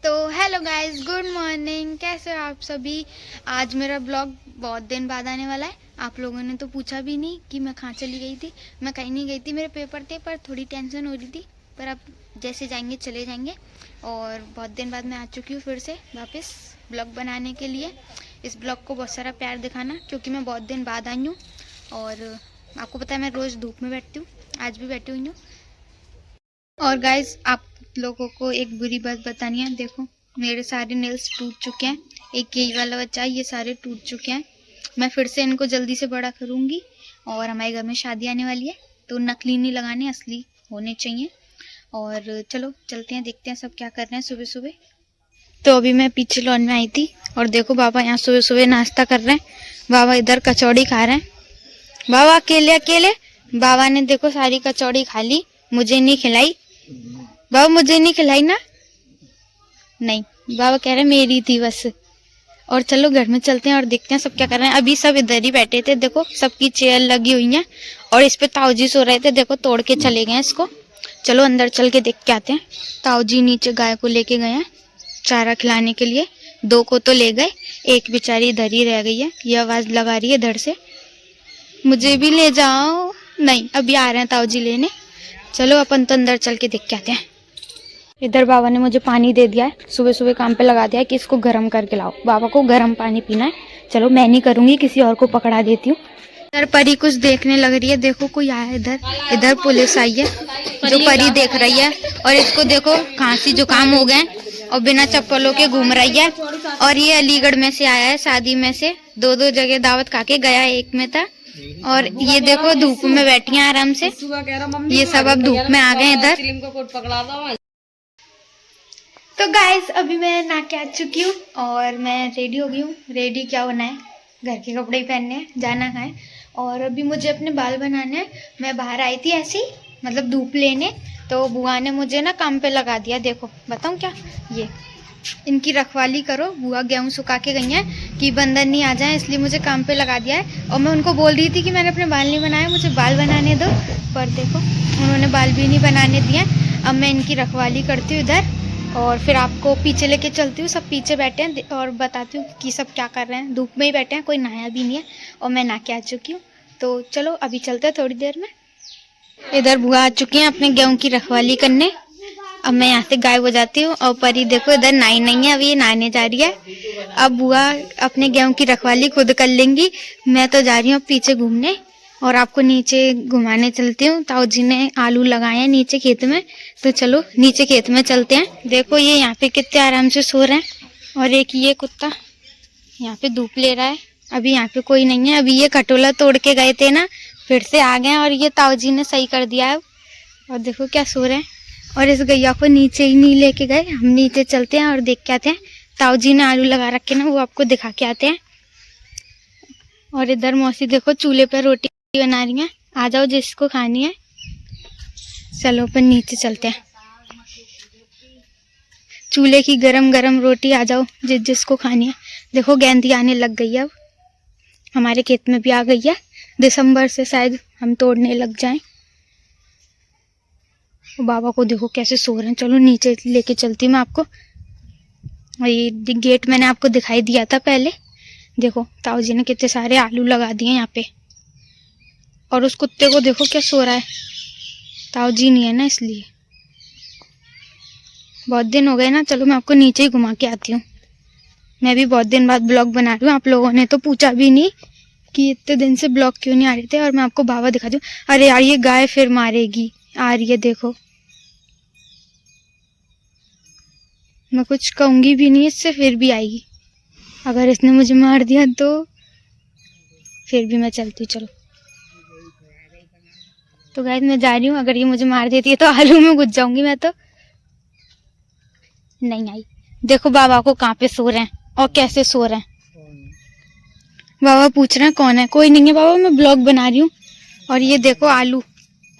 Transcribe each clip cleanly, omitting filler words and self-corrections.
तो hello guys, good morning. कैसे हो आप सभी। आज मेरा ब्लॉग बहुत दिन बाद आने वाला है। आप लोगों ने तो पूछा भी नहीं कि मैं कहाँ चली गई थी। मैं कहीं नहीं गई थी, मेरे पेपर थे, पर थोड़ी टेंशन हो रही थी। पर अब जैसे जाएंगे चले जाएंगे। और बहुत दिन बाद मैं आ चुकी हूँ फिर से वापस ब्लॉग बनाने के लिए। इस ब्लॉग को बहुत सारा प्यार दिखाना, क्योंकि मैं बहुत दिन बाद आई हूँ। और आपको पता है मैं रोज़ धूप में बैठती हूँ, आज भी बैठी हुई हूँ। और गाइज आप लोगों को एक बुरी बात बतानी है। देखो मेरे सारे नेल्स टूट चुके हैं। एक यही वाला बच्चा है, ये सारे टूट चुके हैं। मैं फिर से इनको जल्दी से बड़ा करूँगी। और हमारे घर में शादी आने वाली है, तो नकली नहीं लगाने, असली होने चाहिए। और चलो चलते हैं, देखते हैं सब क्या कर रहे हैं सुबह सुबह। तो अभी मैं पीछे लॉन में आई थी और देखो बाबा यहाँ सुबह सुबह नाश्ता कर रहे हैं। बाबा इधर कचौड़ी खा रहे हैं। बाबा अकेले अकेले बाबा ने देखो सारी कचौड़ी खा ली, मुझे नहीं खिलाई। बाबा मुझे नहीं खिलाई ना। नहीं, बाबा कह रहे मेरी थी बस। और चलो घर में चलते हैं और देखते हैं सब क्या कर रहे हैं। अभी सब इधर ही बैठे थे, देखो सबकी चेयर लगी हुई है। और इस पे ताऊजी सो रहे थे, देखो तोड़ के चले गए इसको। चलो अंदर चल के देख के आते हैं। ताऊजी नीचे गाय को लेके गए हैं चारा खिलाने के लिए। 2 को तो ले गए, एक बेचारी इधर ही रह गई है। ये आवाज लगा रही है इधर से, मुझे भी ले जाओ। नहीं, अभी आ रहे हैं ताऊजी लेने। चलो अपन तो अंदर चल के देख के आते हैं। इधर बाबा ने मुझे पानी दे दिया है, सुबह सुबह काम पे लगा दिया है कि इसको गर्म करके लाओ। बाबा को गर्म पानी पीना है। चलो मैं नहीं करूंगी, किसी और को पकड़ा देती हूँ। इधर परी कुछ देखने लग रही है, देखो कोई आया है इधर। इधर पुलिस आई है जो परी देख रही है। और इसको देखो खांसी जुकाम हो गए और बिना चप्पलों के घूम रही है। और ये अलीगढ़ में से आया है, शादी में से 2 जगह दावत खा के गया, एक में था। और ये देखो धूप में बैठी है आराम से। ये सब अब धूप में आ गए इधर। तो गाइस अभी मैं नहा के आ चुकी हूँ और मैं रेडी हो गई हूँ। रेडी क्या होना है, घर के कपड़े ही पहनने हैं, जाना है। और अभी मुझे अपने बाल बनाने हैं। मैं बाहर आई थी ऐसी, मतलब धूप लेने, तो बुआ ने मुझे ना काम पे लगा दिया। देखो बताऊँ क्या, ये इनकी रखवाली करो। बुआ गेहूँ सुखा के गई हैं कि बंदर नहीं आ जाए, इसलिए मुझे काम पे लगा दिया है। और मैं उनको बोल रही थी कि मैंने अपने बाल नहीं बनाए, मुझे बाल बनाने दो। पर देखो उन्होंने बाल भी नहीं बनाने दिए। अब मैं इनकी रखवाली करती हूँ इधर, और फिर आपको पीछे लेके चलती हूँ। सब पीछे बैठे हैं और बताती हूँ कि सब क्या कर रहे हैं। धूप में ही बैठे हैं, कोई नहाया भी नहीं है। और मैं नहा के आ चुकी हूँ। तो चलो अभी चलते हैं थोड़ी देर में। इधर बुआ आ चुकी हैं अपने गेहूँ की रखवाली करने। अब मैं यहाँ से गायब हो जाती हूँ। और परी देखो इधर नाई नहीं है, अभी ये नहाने जा रही है। अब बुआ अपने गेहूँ की रखवाली खुद कर लेंगी। मैं तो जा रही हूँ पीछे घूमने और आपको नीचे घुमाने चलती हूँ। ताऊ जी ने आलू लगाए हैं नीचे खेत में, तो चलो नीचे खेत में चलते हैं। देखो ये यहाँ पे कितने आराम से सो रहे हैं। और एक ये कुत्ता यहाँ पे धूप ले रहा है। अभी यहाँ पे कोई नहीं है। अभी ये खटोला तोड़ के गए थे ना, फिर से आ गए और ये ताऊ जी ने सही कर दिया है। और देखो क्या सो रहे हैं। और इस गैया को नीचे ही नहीं लेके गए, हम नीचे चलते हैं और देख के आते हैं। ताऊ जी ने आलू लगा रखे ना, वो आपको दिखा के आते हैं। और इधर मौसी देखो चूल्हे पर रोटी बना रही हैं। आ जाओ जिसको खानी है। चलो अपन नीचे चलते हैं, चूल्हे की गरम गरम रोटी आ जाओ जिसको खानी है। देखो गेंदी आने लग गई है, अब हमारे खेत में भी आ गई है। दिसंबर से शायद हम तोड़ने लग जाएं। बाबा को देखो कैसे सो रहे हैं। चलो नीचे लेके चलती हूँ मैं आपको। और ये गेट मैंने आपको दिखाई दिया था पहले। देखो ताऊ जी ने कितने सारे आलू लगा दिए यहाँ पे। और उस कुत्ते को देखो क्या सो रहा है, ताऊ जी नहीं है ना इसलिए। बहुत दिन हो गए ना, चलो मैं आपको नीचे ही घुमा के आती हूँ। मैं भी बहुत दिन बाद ब्लॉग बना रही हूँ। आप लोगों ने तो पूछा भी नहीं कि इतने दिन से ब्लॉग क्यों नहीं आ रहे थे। और मैं आपको बाबा दिखा दूँ। अरे यार ये गाय फिर मारेगी, आ रही है देखो। मैं कुछ कहूँगी भी नहीं इससे, फिर भी आएगी। अगर इसने मुझे मार दिया तो फिर भी मैं चलती। चलो तो गाइस मैं जा रही हूँ। अगर ये मुझे मार देती है तो आलू में घुस जाऊंगी मैं तो। नहीं आई। देखो बाबा को कहाँ पे सो रहे हैं और कैसे सो रहे हैं। बाबा पूछ रहे हैं कौन है। कोई नहीं है बाबा, मैं ब्लॉग बना रही हूँ। और ये देखो आलू,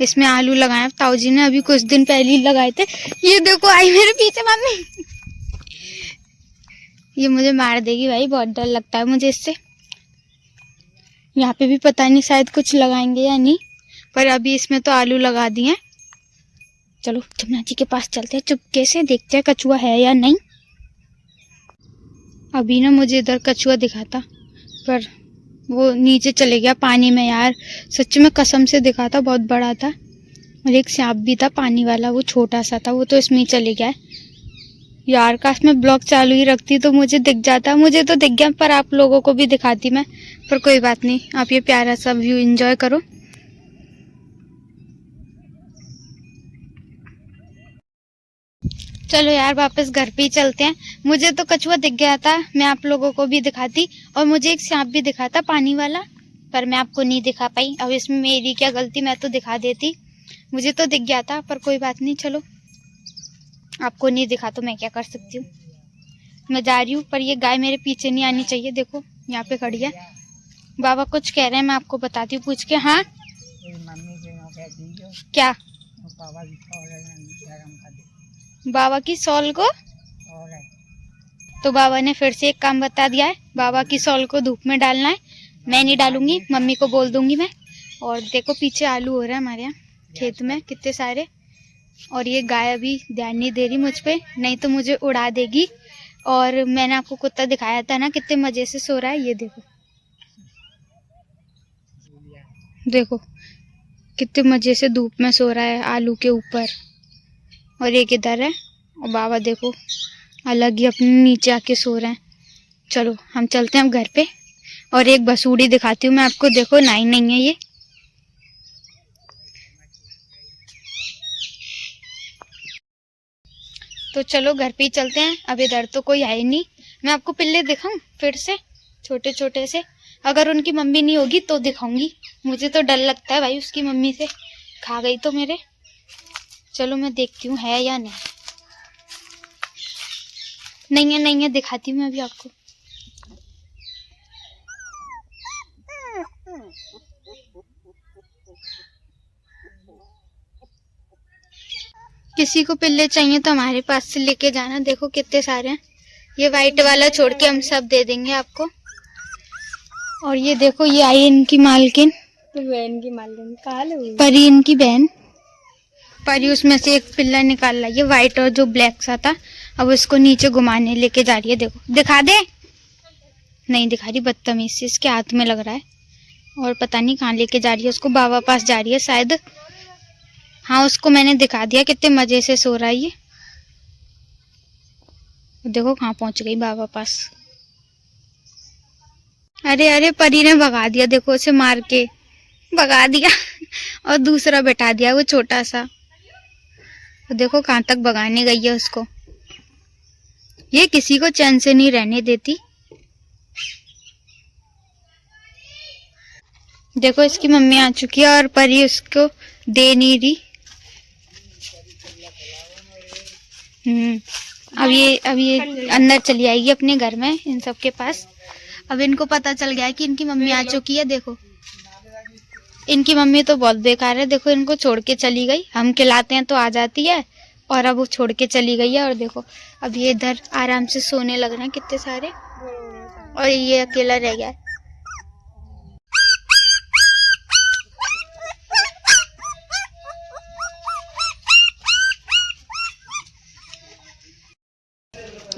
इसमें आलू लगाए ताऊ जी ने, अभी कुछ दिन पहले ही लगाए थे। ये देखो आई मेरे पीछे मम्मी। ये मुझे मार देगी भाई, बहुत डर लगता है मुझे इससे। यहाँ पे भी पता नहीं शायद कुछ लगाएंगे या नहीं, पर अभी इसमें तो आलू लगा दिए। चलो जमुना जी के पास चलते हैं, चुपके से देखते हैं कछुआ है या नहीं। अभी ना मुझे इधर कछुआ दिखा था, पर वो नीचे चले गया पानी में यार। सच में कसम से दिखा था, बहुत बड़ा था। और एक सांप भी था पानी वाला, वो छोटा सा था, वो तो इसमें ही चले गया है यार। काश मैं ब्लॉग चालू ही रखती तो मुझे दिख जाता। मुझे तो दिख गया, पर आप लोगों को भी दिखाती मैं। पर कोई बात नहीं, आप ये प्यारा सा व्यू एंजॉय करो। चलो यार वापस घर पे ही चलते हैं। मुझे तो कछुआ दिख गया था, मैं आप लोगों को भी दिखाती। और मुझे एक सांप भी दिखा था पानी वाला, पर मैं आपको नहीं दिखा पाई। अब इसमें मेरी क्या गलती, मैं तो दिखा देती। मुझे तो दिख गया था, पर कोई बात नहीं। चलो, आपको नहीं दिखा तो मैं क्या कर सकती हूँ। मैं जा रही हूँ, पर ये गाय मेरे पीछे नहीं आनी चाहिए। देखो यहाँ पे खड़ी है। बाबा कुछ कह रहे हैं, मैं आपको बताती हूँ पूछ के। हाँ क्या? बाबा की सॉल को तो बाबा ने फिर से एक काम बता दिया है। बाबा की सॉल को धूप में डालना है। मैं नहीं डालूंगी, मम्मी को बोल दूंगी मैं। और देखो पीछे आलू हो रहा है हमारे यहाँ खेत में कितने सारे। और ये गाय अभी ध्यान नहीं दे रही मुझ पे, नहीं तो मुझे उड़ा देगी। और मैंने आपको कुत्ता दिखाया था ना, कितने मजे से सो रहा है। ये देखो, देखो कितने मजे से धूप में सो रहा है आलू के ऊपर। और ये किधर है? और बाबा देखो अलग ही अपने नीचे आके सो रहे हैं। चलो हम चलते हैं अब घर पे। और एक बसूड़ी दिखाती हूँ मैं आपको। देखो नाई नहीं है ये। तो चलो घर पे ही चलते हैं। अब इधर तो कोई है नहीं। मैं आपको पिल्ले दिखाऊं फिर से, छोटे छोटे से। अगर उनकी मम्मी नहीं होगी तो दिखाऊंगी। मुझे तो डर लगता है भाई, उसकी मम्मी से खा गई तो मेरे। चलो मैं देखती हूँ है या नहीं। नहीं है, दिखाती हूँ मैं अभी आपको। किसी को पिल्ले चाहिए तो हमारे पास से लेके जाना। देखो कितने सारे हैं। ये वाइट वाला छोड़ के हम सब दे देंगे आपको। और ये देखो, ये आई इनकी मालकिन, परी इनकी बहन। परी उसमें से एक पिल्ला निकाल ला, ये वाइट और जो ब्लैक सा था। अब उसको नीचे घुमाने लेके जा रही है। देखो दिखा दे। नहीं दिखा रही, बदतमीज से इसके हाथ में लग रहा है। और पता नहीं कहाँ लेके जा रही है उसको। बाबा पास जा रही है शायद। हाँ उसको मैंने दिखा दिया, कितने मजे से सो रहा है ये। देखो कहाँ पहुंच गई बाबा पास। अरे अरे परी ने भगा दिया, देखो उसे मार के भगा दिया। और दूसरा बैठा दिया, वो छोटा सा। तो देखो कहाँ तक भगाने गई है उसको। ये किसी को चैन से नहीं रहने देती। देखो इसकी मम्मी आ चुकी है और परी उसको दे नहीं रही। अब ये अंदर चली आएगी अपने घर में इन सब के पास। अब इनको पता चल गया है कि इनकी मम्मी आ चुकी है। देखो इनकी मम्मी तो बहुत बेकार है। देखो इनको छोड़ के चली गई। हम खिलाते हैं तो आ जाती है, और अब वो छोड़ के चली गई है। और देखो अब ये इधर आराम से सोने लग रहे हैं कितने सारे। और ये अकेला रह गया है।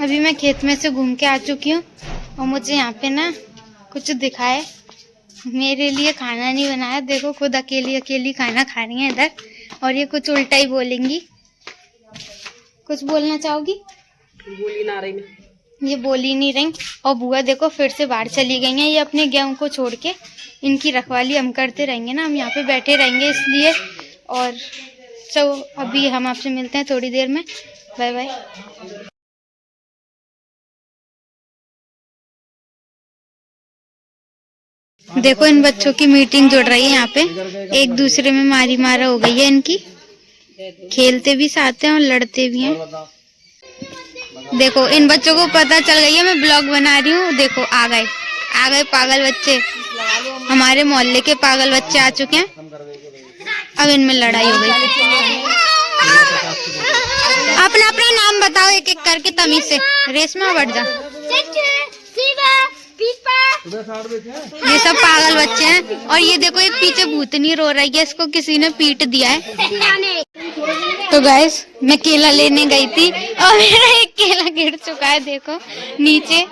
अभी मैं खेत में से घूम के आ चुकी हूँ। और मुझे यहाँ पे ना कुछ दिखा है। मेरे लिए खाना नहीं बनाया। देखो खुद अकेली खाना खा रही है इधर। और ये कुछ उल्टा ही बोलेंगी। कुछ बोलना चाहोगी? बोली ना रही मैं। ये बोली नहीं रही। और बुआ देखो फिर से बाहर चली गई हैं। ये अपने गेहूं को छोड़ के। इनकी रखवाली हम करते रहेंगे ना, हम यहाँ पे बैठे रहेंगे इसलिए। और चलो अभी हम आपसे मिलते हैं थोड़ी देर में। Bye bye. देखो इन बच्चों की मीटिंग जुड़ रही है यहाँ पे। एक दूसरे में मारी मारा हो गई है इनकी। खेलते भी साथ हैं और लड़ते भी हैं। देखो इन बच्चों को पता चल गई है मैं ब्लॉग बना रही हूँ। देखो आ गए पागल बच्चे। हमारे मोहल्ले के पागल बच्चे आ चुके हैं। अब इनमें लड़ाई हो गई। अपना अपना नाम बताओ एक एक करके तमीज से। रेशमा बढ़ जा। ये सब पागल बच्चे हैं। और ये देखो एक पीछे भूतनी रो रही है, इसको किसी ने पीट दिया है। तो गाइस मैं केला लेने गई थी और मेरा एक केला गिर चुका है देखो नीचे।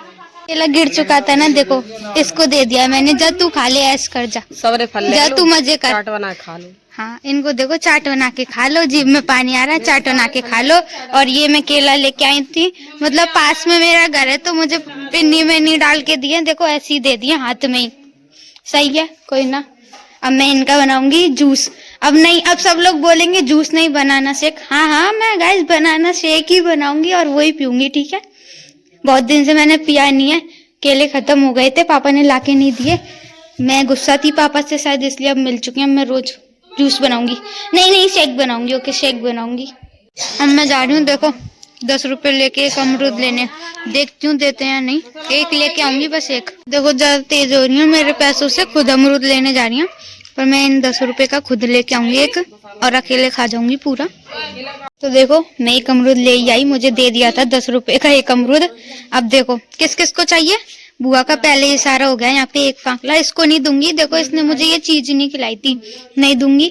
केला गिर चुका था ना, देखो इसको दे दिया मैंने। जा तू खा ले, ऐश कर जा, सबरे फल जा तू मजे कर। चाट बना के खा लो। हाँ, इनको देखो चाट बना के खा लो, जीभ में पानी आ रहा है, चाट बना के खा लो। और ये मैं केला लेके आई थी, मतलब पास में मेरा घर है तो मुझे पिन्नी में नहीं डाल के दिए, देखो ऐसे ही दे दिए हाथ में ही। सही है, कोई ना। अब मैं इनका बनाऊंगी जूस। अब नहीं, अब सब लोग बोलेंगे जूस नहीं बनाना शेक। हाँ हाँ, मैं गाइस बनाना शेक ही बनाऊंगी और वही पीऊंगी, ठीक है। बहुत दिन से मैंने पिया नहीं है, केले खत्म हो गए थे, पापा ने लाके नहीं दिए। मैं गुस्सा थी पापा से शायद, इसलिए अब मिल चुके हैं। मैं रोज जूस बनाऊंगी, नहीं शेक बनाऊंगी। ओके, शेक बनाऊंगी। अब मैं जा रही हूँ, देखो 10 रुपए लेके एक अमरूद लेने, देखती हूँ देते हैं या नहीं। एक लेके आऊंगी बस, एक। देखो ज्यादा तेज हो रही हूँ मेरे पैसों से, खुद अमरूद लेने जा रही हूँ, पर मैं इन 10 रुपए का खुद लेके आऊंगी एक, और अकेले खा जाऊंगी पूरा। तो देखो मैं एक अमरूद ले आई, मुझे दे दिया था 10 रुपए का एक अमरूद। अब देखो किस किस को चाहिए। बुआ का पहले ये सारा हो गया, यहाँ पे एक फांकला, इसको नहीं दूंगी। देखो इसने मुझे ये चीज नहीं खिलाई थी, नहीं दूंगी।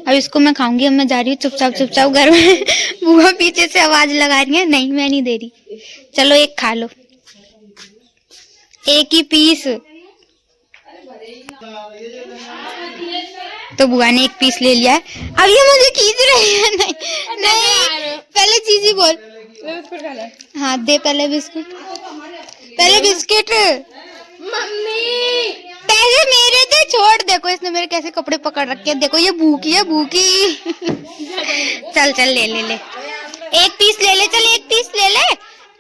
अब इसको मैं खाऊंगी। अब मैं जा रही हूँ चुपचाप घर में। बुआ पीछे से आवाज लगा रही है, नहीं मैं नहीं दे रही। चलो एक खा लो, एक ही पीस। तो बुआ ने एक पीस ले लिया है। अब ये मुझे खींच रही है। नहीं पहले चीजी बोल। हाँ दे पहले बिस्कुट, पहले बिस्किट। मम्मी पैसे मेरे थे, छोड़। देखो इसने मेरे कैसे कपड़े पकड़ रखे हैं, देखो ये भूखी है, भूखी। चल ले एक पीस ले ले, चल एक पीस ले ले,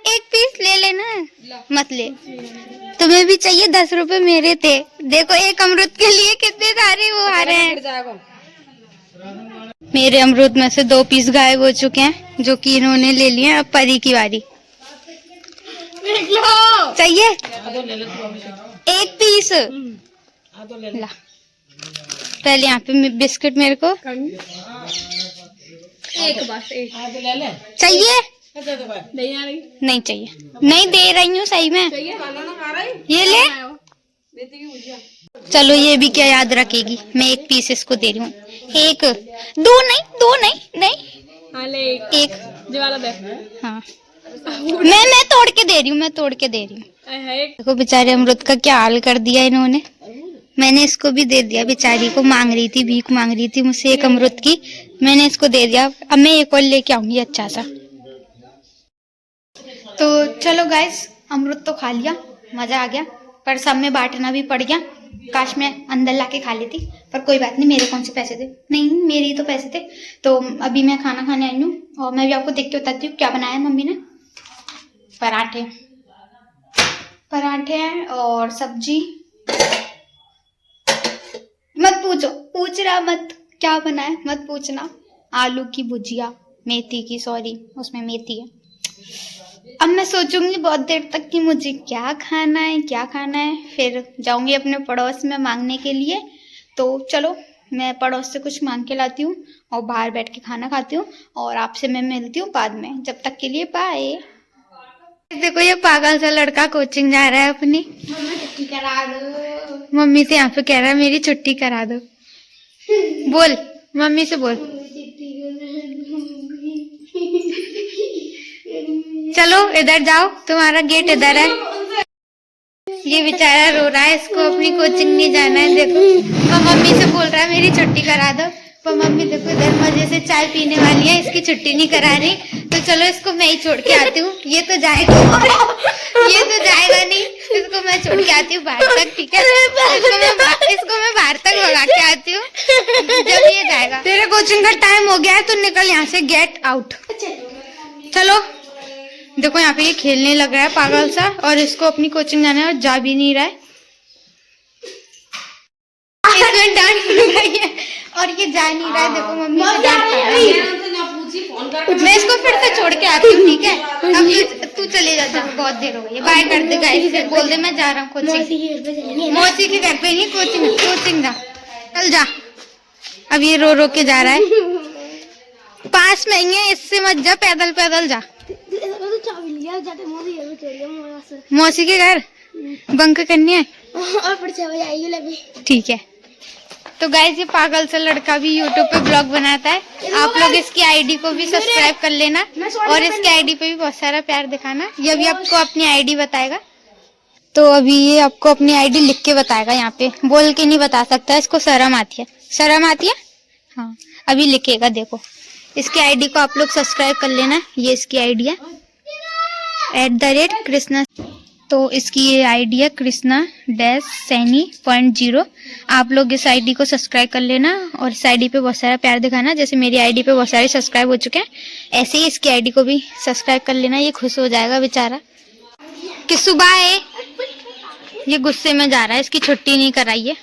एक पीस ले लेना, मत ले। तुम्हें भी चाहिए? 10 रुपए मेरे थे। देखो एक अमरूद के लिए कितने सारे वो आ रहे हैं। मेरे अमरूद में से 2 पीस गायब हो चुके हैं, जो कि इन्होंने ले लिए। अब परी की बारी। चाहिए एक पीस? ला पहले यहाँ पे बिस्किट मेरे को एक बस, एक चाहिए? नहीं चाहिए, नहीं दे रही हूँ सही में। ये ले, चलो ये भी क्या याद रखेगी। मैं एक पीस इसको दे रही हूँ। एक, दो नहीं एक जो वाला दे। हाँ मैं तोड़ के दे रही हूँ, देखो बेचारे अमरूद का क्या हाल कर दिया इन्होंने। मैंने इसको भी दे दिया, बेचारी को मांग रही थी, भीख मांग रही थी मुझसे एक अमरूद की, मैंने इसको दे दिया। अब मैं एक और लेके आऊंगी अच्छा सा। तो चलो गाइस, अमरूद तो खा लिया, मजा आ गया, पर सब में बांटना भी पड़ गया। काश मैं अंदर लाके खा लेती, पर कोई बात नहीं। मेरे कौन से पैसे थे? नहीं मेरे ही तो पैसे थे। तो अभी मैं खाना खाने आई हूँ, और मैं भी आपको देख के बताती हूँ क्या बनाया मम्मी ने। पराठे हैं और सब्जी। मत पूछो, पूछ रहा मत क्या बनाया, मत पूछना। आलू की भुजिया, मेथी की, सॉरी उसमें मेथी है। अब मैं सोचूंगी बहुत देर तक कि मुझे क्या खाना है, फिर जाऊंगी अपने पड़ोस में मांगने के लिए। तो चलो मैं पड़ोस से कुछ मांग के लाती हूँ और बाहर बैठ के खाना खाती हूँ, और आपसे मैं मिलती हूँ बाद में। जब तक के लिए बाय। देखो ये पागल सा लड़का कोचिंग जा रहा है अपनी। मम्मी छुट्टी करा दो। मम्मी से यहाँ पे कह रहा है मेरी छुट्टी करा दो। बोल मम्मी से बोल। चलो इधर जाओ, तुम्हारा गेट इधर है। ये बेचारा रो रहा है, इसको अपनी कोचिंग नहीं जाना है। देखो और मम्मी से बोल रहा है मेरी छुट्टी करा दो, पर मम्मी देखो इधर मजे से चाय पीने वाली है, इसकी छुट्टी नहीं करा रही। तो चलो इसको मैं ही छोड़ के आती हूँ। ये तो जाएगा नहीं, इसको मैं छोड़ के आती हूँ बाहर तक, ठीक है। इसको मैं बाहर तक भगा के आती हूँ जब ये जाएगा। तेरे कोचिंग का टाइम हो गया है, तो निकल यहाँ से, गेट आउट। चलो देखो यहाँ पे ये खेलने लग रहा है पागल सा, और इसको अपनी कोचिंग जाना है और जा भी नहीं रहा है। इसमें डांट लगाई है और ये जा नहीं रहा है। देखो मम्मी से डांट खा रही है। मैं इसको फिर से छोड़ के आती हूँ, ठीक है। अब तू चले जा, बहुत देर हो गई है। बाय कर दे गाइस, बोल दे मैं जा रहा हूँ कोचिंग। मौसी के घर पे नहीं, कोचिंग जा, चल जा। अब ये रो के जा रहा है, पास में ही है, इससे मत जा, पैदल जा। मौसी के घर बंक करनी है और ठीक है। तो गाइस ये पागल सा लड़का भी यूट्यूब पे ब्लॉग बनाता है। आप लोग इसकी आईडी को भी सब्सक्राइब कर लेना, और इसकी आईडी पे भी बहुत सारा प्यार दिखाना। ये भी आपको अपनी आईडी बताएगा। तो अभी ये आपको अपनी आईडी लिख के बताएगा, यहाँ पे बोल के नहीं बता सकता, इसको शर्म आती है। शर्म आती है, हाँ अभी लिखेगा। देखो इसकी आईडी को आप लोग सब्सक्राइब कर लेना, ये इसकी आईडी है @कृष्णा। तो इसकी ये आईडी है कृष्णा-सैनी.0। आप लोग इस आईडी को सब्सक्राइब कर लेना और इस आईडी पे बहुत सारा प्यार दिखाना। जैसे मेरी आईडी पे बहुत सारे सब्सक्राइब हो चुके हैं, ऐसे ही इसकी आईडी को भी सब्सक्राइब कर लेना। ये खुश हो जाएगा बेचारा। कि सुबह है, ये गुस्से में जा रहा है, इसकी छुट्टी नहीं कराई है।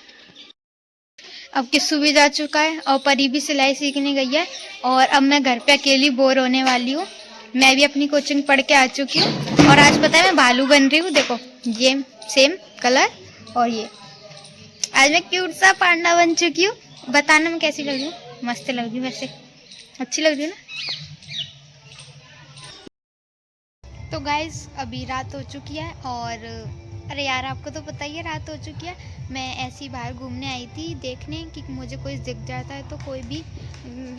अब किस्सू भी जा चुका है और परी भी सिलाई सीखने गई है और अब मैं घर पे अकेली बोर होने वाली हूँ। मैं भी अपनी कोचिंग पढ़ के आ चुकी हूँ और आज पता है मैं भालू बन रही हूँ। देखो ये सेम कलर और ये आज मैं क्यूट सा पांडा बन चुकी हूँ। बताना मैं कैसी लग रही हूँ? मस्त लग रही हूँ, वैसे अच्छी लग रही है ना। तो गाइज अभी रात हो चुकी है और अरे यार आपको तो पता ही है रात हो चुकी है। मैं ऐसे ही बाहर घूमने आई थी देखने कि मुझे कोई दिख जाता है तो कोई भी,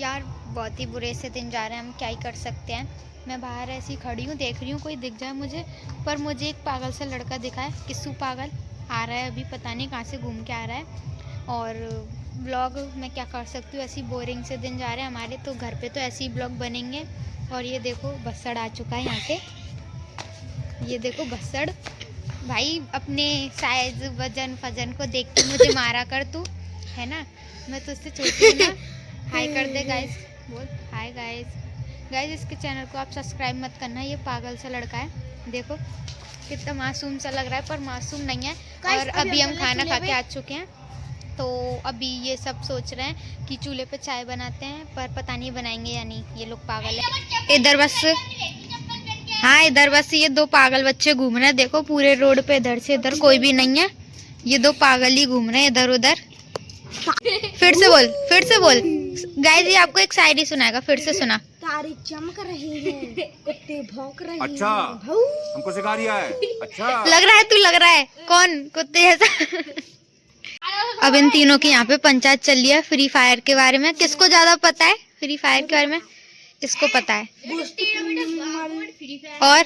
यार बहुत ही बुरे से दिन जा रहे हैं, हम क्या ही कर सकते हैं। मैं बाहर ऐसी खड़ी हूँ देख रही हूँ कोई दिख जाए मुझे, पर मुझे एक पागल सा लड़का दिखा है। किस्सू पागल आ रहा है, अभी पता नहीं कहाँ से घूम के आ रहा है। और ब्लॉग मैं क्या कर सकती हूँ, ऐसी बोरिंग से दिन जा रहे हैं हमारे, तो घर पे तो ऐसे ही ब्लॉग बनेंगे। और ये देखो बस्सड़ आ चुका है यहाँ पे, ये देखो बस्सड़। भाई अपने साइज वजन फजन को देख के मुझे मारा कर तू, है ना, मैं तुझसे छोटी हूँ ना। हाय कर दे गाइस, बोल हाय गाइस। गाइस इसके चैनल को आप सब्सक्राइब मत करना, ये पागल सा लड़का है। देखो कितना मासूम सा लग रहा है पर मासूम नहीं है। और अभी हम खाना खा के आ चुके हैं, तो अभी ये सब सोच रहे हैं कि चूल्हे पे चाय बनाते हैं, पर पता नहीं बनाएंगे या नहीं। ये लोग पागल है इधर बस, हाँ इधर बस ये दो पागल बच्चे घूम रहे हैं। देखो पूरे रोड पे इधर से इधर कोई भी नहीं है, ये दो पागल ही घूम रहे हैं इधर उधर। फिर से बोल, फिर से बोल। गाइस ये आपको एक शायरी सुनाएगा, फिर से सुना। तारे चमक रही हैं, कुत्ते भौंक रहे हैं। अच्छा हमको सिखा रिया है। अच्छा लग रहा है तू, लग रहा है कौन कुत्ते ऐसा। अब इन तीनों की यहाँ पे पंचायत चल रही है फ्री फायर के बारे में। किसको ज्यादा पता है फ्री फायर के बारे में? इसको पता है। और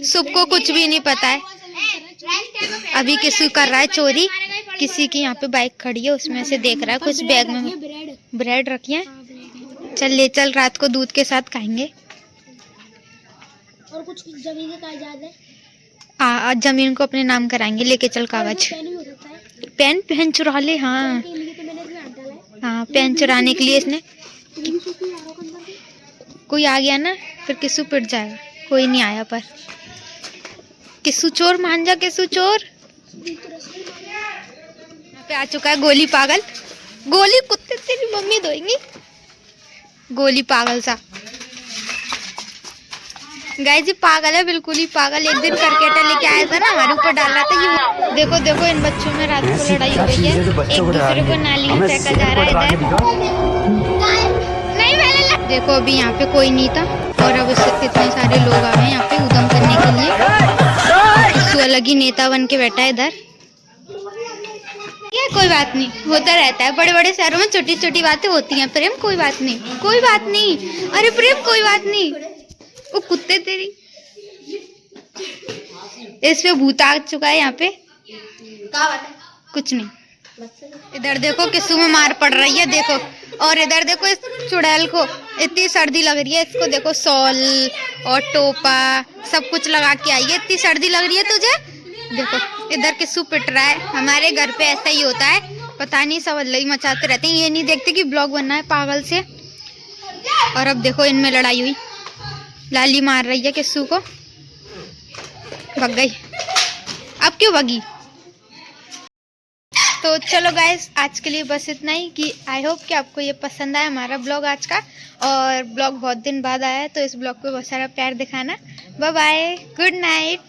सबको कुछ भी नहीं पता है। अभी किसी कर रहा है चोरी, किसी की यहाँ पे बाइक खड़ी है उसमें से देख रहा है कुछ बैग में ब्रेड रखी है। चल ले चल, रात को दूध के साथ खाएंगे। और कुछ जमीन का इजाजत है। आज जमीन को अपने नाम कराएंगे, लेके चल कागज। पेन पेन चुरा ले, हाँ हाँ पेन चुराने के लिए इसने। कोई आ गया ना फिर किस्सू पिट जाएगा। कोई नहीं आया पर किस्सू चोर मान जा, किस्सू चोर। यहाँ पे आ चुका है गोली पागल। गोली कुत्ते तेरी मम्मी धोएंगी। गोली पागल सा गाइस, ये पागल है बिल्कुल ही पागल। एक दिन क्रिकेट लेके आया था ना, हमारे ऊपर डाल रहा था ये। देखो देखो इन बच्चों में रात को लड़ाई हो गई है, एक दूसरे को नाली में फेंका जा रहा है इधर। देखो अभी यहाँ पे कोई नहीं था और अब इससे इतने सारे लोग आ गए यहाँ पे उदम करने के लिए। किस्सू अलग ही नेता बन के बैठा है इधर। ये कोई बात नहीं, होता रहता है। बड़े बड़े शहरों में छोटी छोटी बातें होती हैं। प्रेम कोई बात नहीं, कोई बात नहीं। अरे प्रेम कोई बात नहीं। वो कुत्ते तेरी, इस पे भूत आ चुका है यहाँ पे। कुछ नहीं। इधर देखो किस्सू में मार पड़ रही है, देखो। और इधर देखो इस चुड़ैल को इतनी सर्दी लग रही है, इसको देखो शॉल और टोपा सब कुछ लगा के आई है। इतनी सर्दी लग रही है तुझे। देखो इधर किस्सू पिट रहा है। हमारे घर पे ऐसा ही होता है, पता नहीं सब अल्लाह ही मचाते रहते हैं। ये नहीं देखते कि ब्लॉग बनना है पागल से। और अब देखो इनमें लड़ाई हुई, लाली मार रही है किस्सू को, भग गई। अब क्यों भगी? तो चलो गाइस आज के लिए बस इतना ही। कि आई होप कि आपको ये पसंद आया हमारा ब्लॉग आज का। और ब्लॉग बहुत दिन बाद आया है तो इस ब्लॉग को बहुत सारा प्यार दिखाना। Bye bye, good night.